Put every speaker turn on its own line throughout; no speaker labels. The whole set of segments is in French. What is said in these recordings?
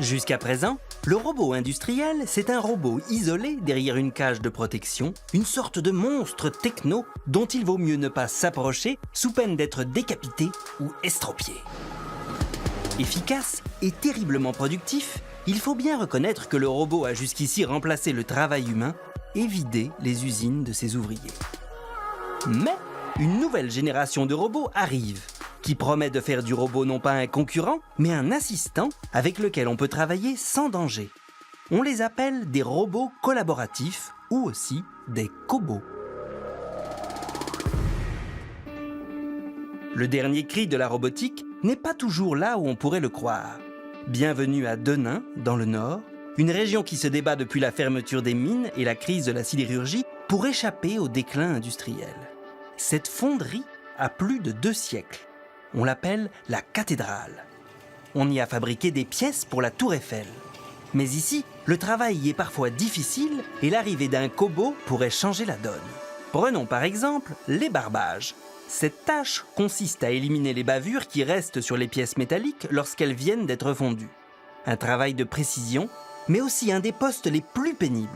Jusqu'à présent, le robot industriel, c'est un robot isolé derrière une cage de protection, une sorte de monstre techno dont il vaut mieux ne pas s'approcher sous peine d'être décapité ou estropié. Efficace et terriblement productif, il faut bien reconnaître que le robot a jusqu'ici remplacé le travail humain et vidé les usines de ses ouvriers. Mais une nouvelle génération de robots arrive, qui promet de faire du robot non pas un concurrent, mais un assistant avec lequel on peut travailler sans danger. On les appelle des robots collaboratifs ou aussi des cobots. Le dernier cri de la robotique n'est pas toujours là où on pourrait le croire. Bienvenue à Denain, dans le Nord, une région qui se débat depuis la fermeture des mines et la crise de la sidérurgie pour échapper au déclin industriel. Cette fonderie a plus de 2 siècles. On l'appelle la cathédrale. On y a fabriqué des pièces pour la Tour Eiffel. Mais ici, le travail y est parfois difficile et l'arrivée d'un cobot pourrait changer la donne. Prenons par exemple les barbages. Cette tâche consiste à éliminer les bavures qui restent sur les pièces métalliques lorsqu'elles viennent d'être fondues. Un travail de précision, mais aussi un des postes les plus pénibles.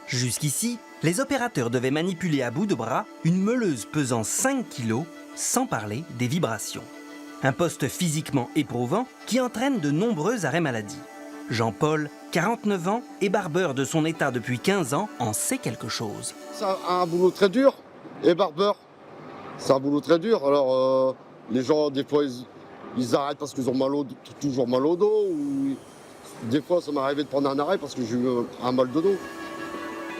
Jusqu'ici, les opérateurs devaient manipuler à bout de bras une meuleuse pesant 5 kg, sans parler des vibrations. Un poste physiquement éprouvant qui entraîne de nombreux arrêts maladie. Jean-Paul, 49 ans et barbeur de son état depuis 15 ans, en sait quelque chose.
C'est un boulot très dur, et barbeur, c'est un boulot très dur. Alors, les gens, des fois, ils arrêtent parce qu'ils ont toujours mal au dos. Ou des fois, ça m'est arrivé de prendre un arrêt parce que j'ai eu un mal de dos.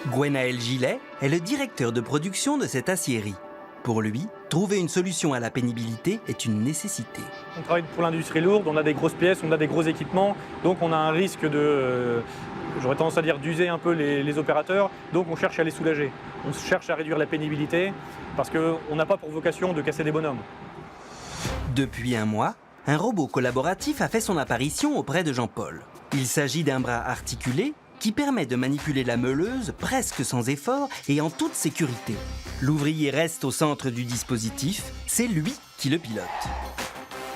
Gwenaël Gillet est le directeur de production de cette aciérie. Pour lui, trouver une solution à la pénibilité est une nécessité.
On travaille pour l'industrie lourde, on a des grosses pièces, on a des gros équipements, donc on a un risque de, j'aurais tendance à dire, d'user un peu les opérateurs, donc on cherche à les soulager. On cherche à réduire la pénibilité, parce qu'on n'a pas pour vocation de casser des bonhommes.
Depuis un mois, un robot collaboratif a fait son apparition auprès de Jean-Paul. Il s'agit d'un bras articulé qui permet de manipuler la meuleuse presque sans effort et en toute sécurité. L'ouvrier reste au centre du dispositif, c'est lui qui le pilote.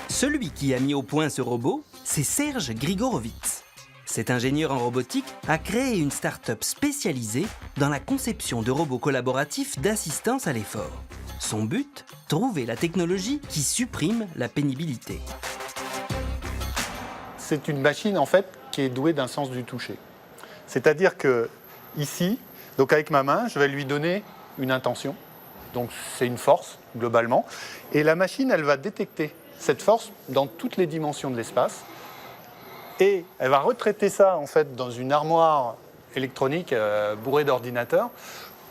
Celui qui a mis au point ce robot, c'est Serge Grigorovitz. Cet ingénieur en robotique a créé une start-up spécialisée dans la conception de robots collaboratifs d'assistance à l'effort. Son but, trouver la technologie qui supprime la pénibilité.
C'est une machine en fait qui est douée d'un sens du toucher. C'est-à-dire que ici, donc avec ma main, je vais lui donner une intention. Donc c'est une force globalement, et la machine, elle va détecter cette force dans toutes les dimensions de l'espace, et elle va retraiter ça en fait dans une armoire électronique bourrée d'ordinateurs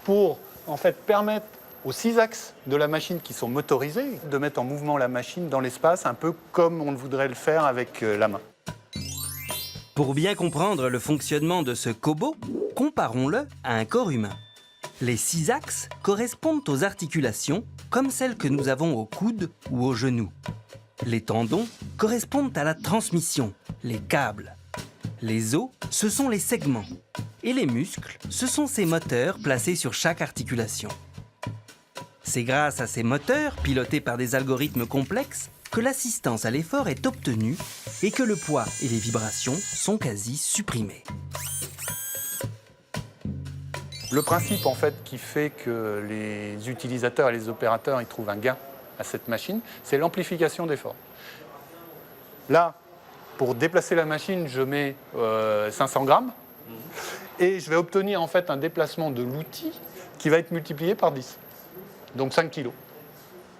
pour en fait permettre aux 6 axes de la machine qui sont motorisés de mettre en mouvement la machine dans l'espace, un peu comme on voudrait le faire avec la main.
Pour bien comprendre le fonctionnement de ce cobot, comparons-le à un corps humain. Les 6 axes correspondent aux articulations, comme celles que nous avons au coude ou au genou. Les tendons correspondent à la transmission, les câbles. Les os, ce sont les segments. Et les muscles, ce sont ces moteurs placés sur chaque articulation. C'est grâce à ces moteurs, pilotés par des algorithmes complexes, que l'assistance à l'effort est obtenue et que le poids et les vibrations sont quasi supprimés.
Le principe en fait qui fait que les utilisateurs et les opérateurs ils trouvent un gain à cette machine, c'est l'amplification d'effort. Là, pour déplacer la machine, je mets 500 grammes et je vais obtenir en fait un déplacement de l'outil qui va être multiplié par 10, donc 5 kg.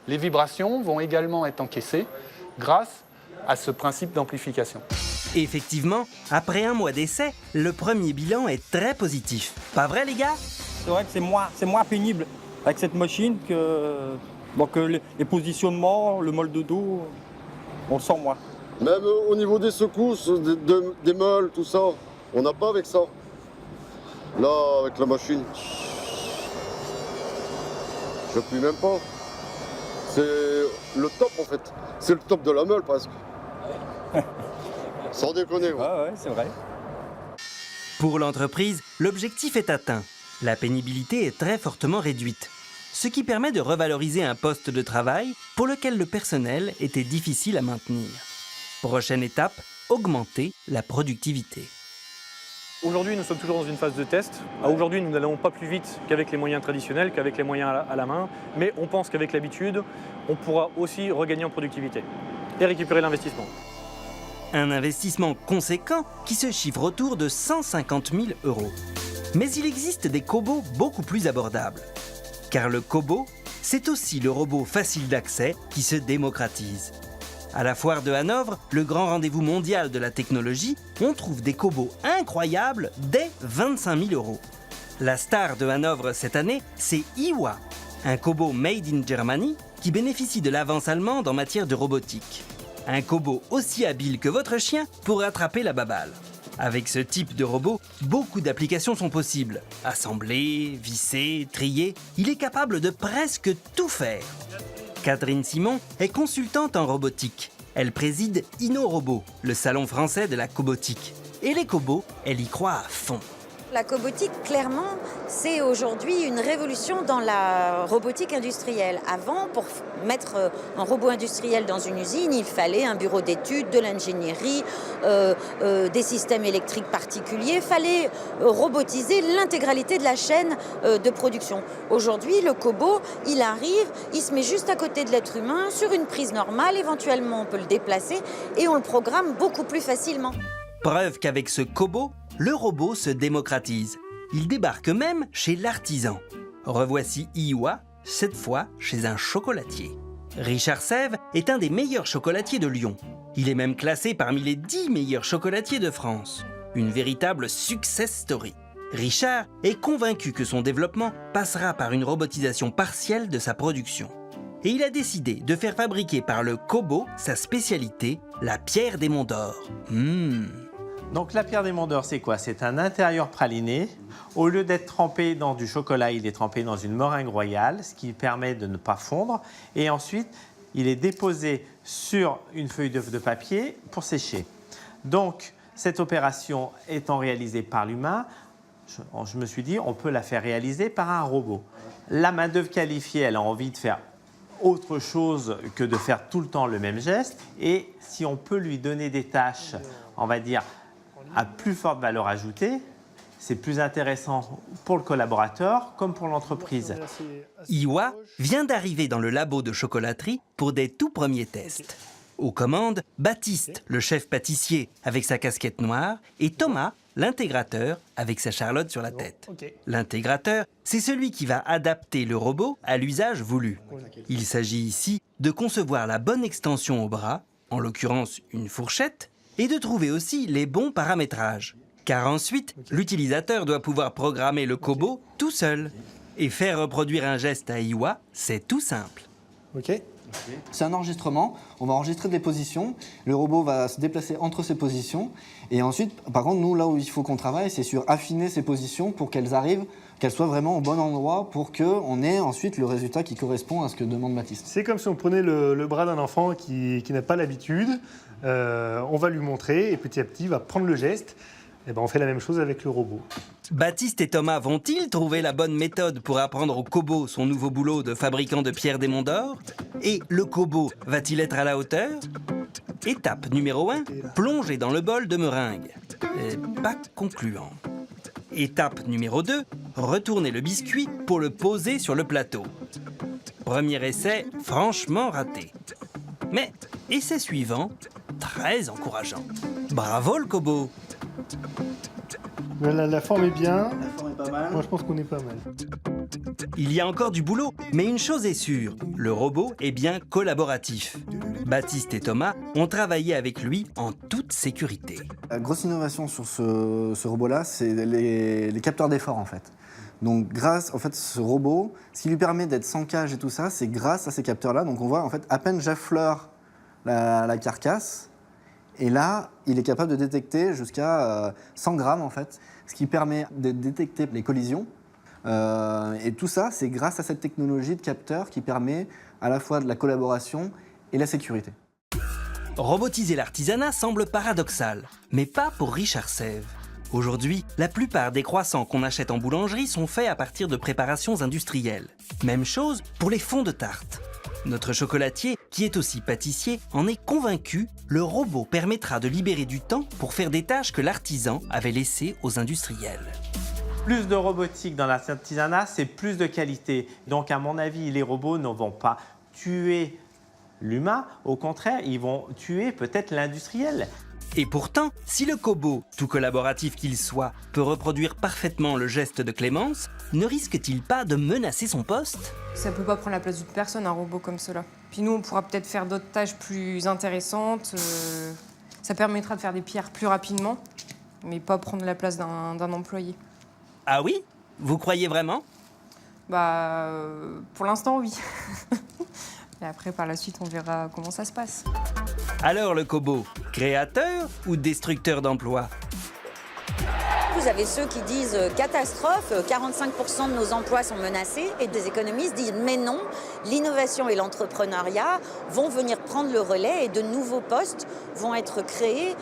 Les vibrations vont également être encaissées grâce à ce principe d'amplification.
Effectivement, après un mois d'essai, le premier bilan est très positif. Pas vrai les gars?
C'est vrai que c'est moins pénible avec cette machine que, les positionnements, le mal de dos, on le sent moins.
Même au niveau des secousses, des meules, tout ça, on n'a pas avec ça. Là, avec la machine, je plie même pas. C'est le top en fait. C'est le top de la meule presque. Sans déconner.
Ouais, c'est vrai.
Pour l'entreprise, l'objectif est atteint. La pénibilité est très fortement réduite, ce qui permet de revaloriser un poste de travail pour lequel le personnel était difficile à maintenir. Prochaine étape, augmenter la productivité.
Aujourd'hui, nous sommes toujours dans une phase de test. Aujourd'hui, nous n'allons pas plus vite qu'avec les moyens traditionnels, qu'avec les moyens à la main, mais on pense qu'avec l'habitude, on pourra aussi regagner en productivité et récupérer l'investissement.
Un investissement conséquent qui se chiffre autour de 150 000 €. Mais il existe des cobots beaucoup plus abordables. Car le cobot, c'est aussi le robot facile d'accès qui se démocratise. À la foire de Hanovre, le grand rendez-vous mondial de la technologie, on trouve des cobots incroyables dès 25 000 €. La star de Hanovre cette année, c'est Iwa, un cobot made in Germany qui bénéficie de l'avance allemande en matière de robotique. Un cobot aussi habile que votre chien pour attraper la baballe. Avec ce type de robot, beaucoup d'applications sont possibles. Assembler, visser, trier, il est capable de presque tout faire. Catherine Simon est consultante en robotique. Elle préside InnoRobot, le salon français de la cobotique. Et les cobots, elle y croit à fond.
La cobotique, clairement, c'est aujourd'hui une révolution dans la robotique industrielle. Avant, pour mettre un robot industriel dans une usine, il fallait un bureau d'études, de l'ingénierie, des systèmes électriques particuliers. Il fallait robotiser l'intégralité de la chaîne de production. Aujourd'hui, le cobot, il arrive, il se met juste à côté de l'être humain, sur une prise normale, éventuellement on peut le déplacer et on le programme beaucoup plus facilement.
Preuve qu'avec ce cobot, le robot se démocratise. Il débarque même chez l'artisan. Revoici Iwa, cette fois chez un chocolatier. Richard Sève est un des meilleurs chocolatiers de Lyon. Il est même classé parmi les 10 meilleurs chocolatiers de France. Une véritable success story. Richard est convaincu que son développement passera par une robotisation partielle de sa production. Et il a décidé de faire fabriquer par le cobot sa spécialité, la pierre des Monts d'Or.
Donc la pierre des Monts d'Or, c'est quoi? C'est un intérieur praliné. Au lieu d'être trempé dans du chocolat, il est trempé dans une meringue royale, ce qui permet de ne pas fondre. Et ensuite, il est déposé sur une feuille de papier pour sécher. Donc, cette opération étant réalisée par l'humain, je me suis dit, on peut la faire réaliser par un robot. La main-d'œuvre qualifiée, elle a envie de faire autre chose que de faire tout le temps le même geste. Et si on peut lui donner des tâches, on va dire, à plus forte valeur ajoutée, c'est plus intéressant pour le collaborateur comme pour l'entreprise.
Iwa vient d'arriver dans le labo de chocolaterie pour des tout premiers tests. Aux commandes, Baptiste, le chef pâtissier avec sa casquette noire, et Thomas, l'intégrateur avec sa charlotte sur la tête. L'intégrateur, c'est celui qui va adapter le robot à l'usage voulu. Il s'agit ici de concevoir la bonne extension au bras, en l'occurrence une fourchette, et de trouver aussi les bons paramétrages. Car ensuite, l'utilisateur doit pouvoir programmer le cobot tout seul. Et faire reproduire un geste à Iwa, c'est tout simple.
C'est un enregistrement, on va enregistrer des positions, le robot va se déplacer entre ces positions, et ensuite, par contre, nous, là où il faut qu'on travaille, c'est sur affiner ces positions pour qu'elles arrivent, qu'elles soient vraiment au bon endroit pour qu'on ait ensuite le résultat qui correspond à ce que demande Baptiste.
C'est comme si on prenait le bras d'un enfant qui n'a pas l'habitude, on va lui montrer, et petit à petit, il va prendre le geste. Et ben on fait la même chose avec le robot.
Baptiste et Thomas vont-ils trouver la bonne méthode pour apprendre au cobot son nouveau boulot de fabricant de pierre des Monts d'Or? Et le cobot va-t-il être à la hauteur? Étape numéro 1, plonger dans le bol de meringue. Pas concluant. Étape numéro 2, retourner le biscuit pour le poser sur le plateau. Premier essai, franchement raté. Mais essai suivant, très encourageant. Bravo le cobot!
La forme est bien.
La forme est pas mal.
Moi, je pense qu'on est pas mal.
Il y a encore du boulot, mais une chose est sûre, le robot est bien collaboratif. Baptiste et Thomas ont travaillé avec lui en toute sécurité.
La grosse innovation sur ce robot-là, c'est les capteurs d'effort en fait. Donc grâce, en fait, ce robot, ce qui lui permet d'être sans cage et tout ça, c'est grâce à ces capteurs-là. Donc on voit, en fait, à peine j'affleure la carcasse, et là, il est capable de détecter jusqu'à 100 grammes, en fait, ce qui permet de détecter les collisions. Et tout ça, c'est grâce à cette technologie de capteur qui permet à la fois de la collaboration et la sécurité.
Robotiser l'artisanat semble paradoxal, mais pas pour Richard Sève. Aujourd'hui, la plupart des croissants qu'on achète en boulangerie sont faits à partir de préparations industrielles. Même chose pour les fonds de tarte. Notre chocolatier, qui est aussi pâtissier, en est convaincu, le robot permettra de libérer du temps pour faire des tâches que l'artisan avait laissées aux industriels.
Plus de robotique dans l'artisanat, c'est plus de qualité. Donc, à mon avis, les robots ne vont pas tuer l'humain. Au contraire, ils vont tuer peut-être l'industriel.
Et pourtant, si le Kobo, tout collaboratif qu'il soit, peut reproduire parfaitement le geste de Clémence, ne risque-t-il pas de menacer son poste ?
Ça peut pas prendre la place d'une personne, un robot comme cela. Puis nous, on pourra peut-être faire d'autres tâches plus intéressantes. Ça permettra de faire des pierres plus rapidement, mais pas prendre la place d'un employé.
Ah oui ? Vous croyez vraiment ?
Pour l'instant, oui. Et après, par la suite, on verra comment ça se passe.
Alors le Kobo, créateur ou destructeur d'emplois ?
Vous avez ceux qui disent catastrophe, 45% de nos emplois sont menacés, et des économistes disent mais non, l'innovation et l'entrepreneuriat vont venir prendre le relais et de nouveaux postes vont être créés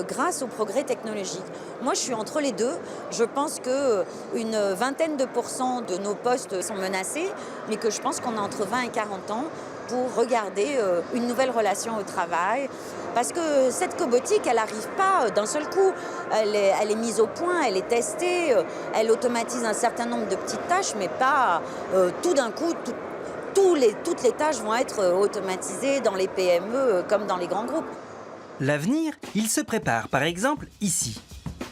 grâce au progrès technologique. Moi, je suis entre les deux. Je pense qu'une vingtaine de pourcents de nos postes sont menacés, mais que je pense qu'on a entre 20 et 40 ans pour regarder une nouvelle relation au travail. Parce que cette cobotique, elle n'arrive pas d'un seul coup. Elle est mise au point, elle est testée, elle automatise un certain nombre de petites tâches, mais pas tout d'un coup. Toutes les tâches vont être automatisées dans les PME comme dans les grands groupes.
L'avenir, il se prépare par exemple ici.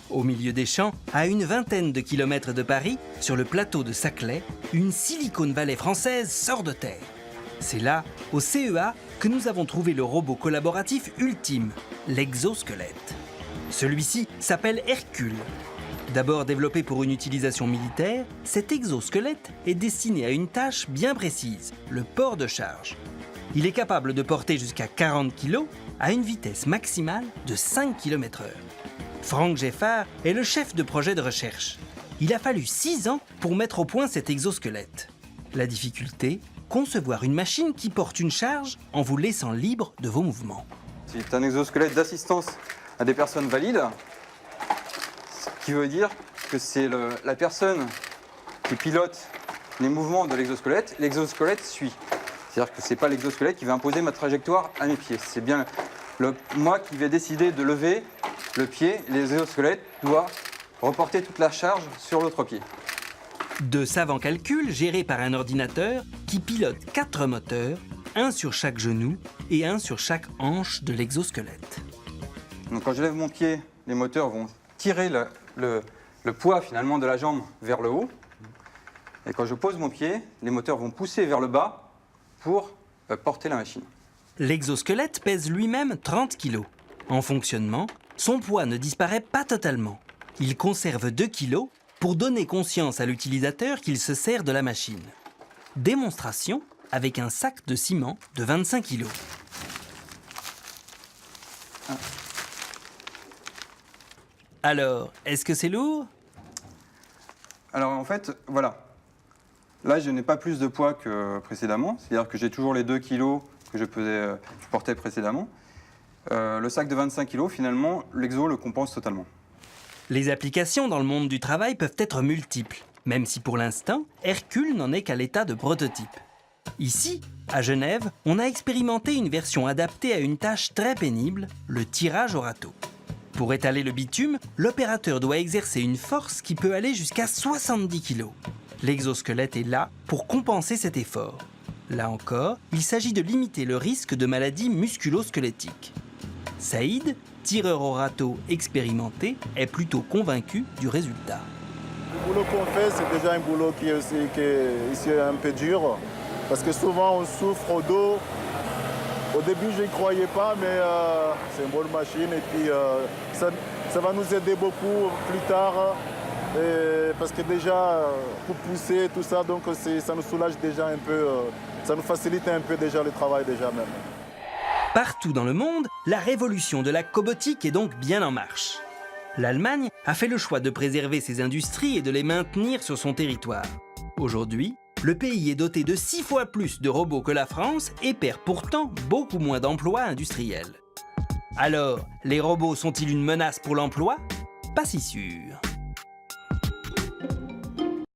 Au milieu des champs, à une vingtaine de kilomètres de Paris, sur le plateau de Saclay, une Silicon Valley française sort de terre. C'est là, au CEA, que nous avons trouvé le robot collaboratif ultime, l'exosquelette. Celui-ci s'appelle Hercule. D'abord développé pour une utilisation militaire, cet exosquelette est destiné à une tâche bien précise, le port de charge. Il est capable de porter jusqu'à 40 kg à une vitesse maximale de 5 km/h. Franck Geffard est le chef de projet de recherche. Il a fallu 6 ans pour mettre au point cet exosquelette. La difficulté ? Concevoir une machine qui porte une charge en vous laissant libre de vos mouvements.
C'est un exosquelette d'assistance à des personnes valides, ce qui veut dire que c'est la personne qui pilote les mouvements de l'exosquelette. L'exosquelette suit. C'est-à-dire que ce n'est pas l'exosquelette qui va imposer ma trajectoire à mes pieds. C'est bien moi qui vais décider de lever le pied. L'exosquelette doit reporter toute la charge sur l'autre pied.
De savants calculs gérés par un ordinateur qui pilote 4 moteurs, un sur chaque genou et un sur chaque hanche de l'exosquelette.
Donc quand je lève mon pied, les moteurs vont tirer le poids finalement de la jambe vers le haut. Et quand je pose mon pied, les moteurs vont pousser vers le bas pour porter la machine.
L'exosquelette pèse lui-même 30 kg. En fonctionnement, son poids ne disparaît pas totalement. Il conserve 2 kg pour donner conscience à l'utilisateur qu'il se sert de la machine. Démonstration avec un sac de ciment de 25 kg. Alors, est-ce que c'est lourd ?
Alors en fait, voilà. Là, je n'ai pas plus de poids que précédemment. C'est-à-dire que j'ai toujours les 2 kilos que je portais précédemment. Le sac de 25 kg, finalement, l'exo le compense totalement.
Les applications dans le monde du travail peuvent être multiples, même si pour l'instant, Hercule n'en est qu'à l'état de prototype. Ici, à Genève, on a expérimenté une version adaptée à une tâche très pénible, le tirage au râteau. Pour étaler le bitume, l'opérateur doit exercer une force qui peut aller jusqu'à 70 kg. L'exosquelette est là pour compenser cet effort. Là encore, il s'agit de limiter le risque de maladies musculo-squelettiques. Saïd, tireur au râteau expérimenté, est plutôt convaincu du résultat.
Le boulot qu'on fait, c'est déjà un boulot qui est ici un peu dur, parce que souvent on souffre au dos. Au début, je n'y croyais pas, mais c'est une bonne machine et puis ça va nous aider beaucoup plus tard, parce que déjà, pour pousser tout ça, donc ça nous soulage déjà un peu, ça nous facilite un peu déjà le travail déjà même.
Partout dans le monde, la révolution de la cobotique est donc bien en marche. L'Allemagne a fait le choix de préserver ses industries et de les maintenir sur son territoire. Aujourd'hui, le pays est doté de 6 fois plus de robots que la France et perd pourtant beaucoup moins d'emplois industriels. Alors, les robots sont-ils une menace pour l'emploi ? pas si sûr.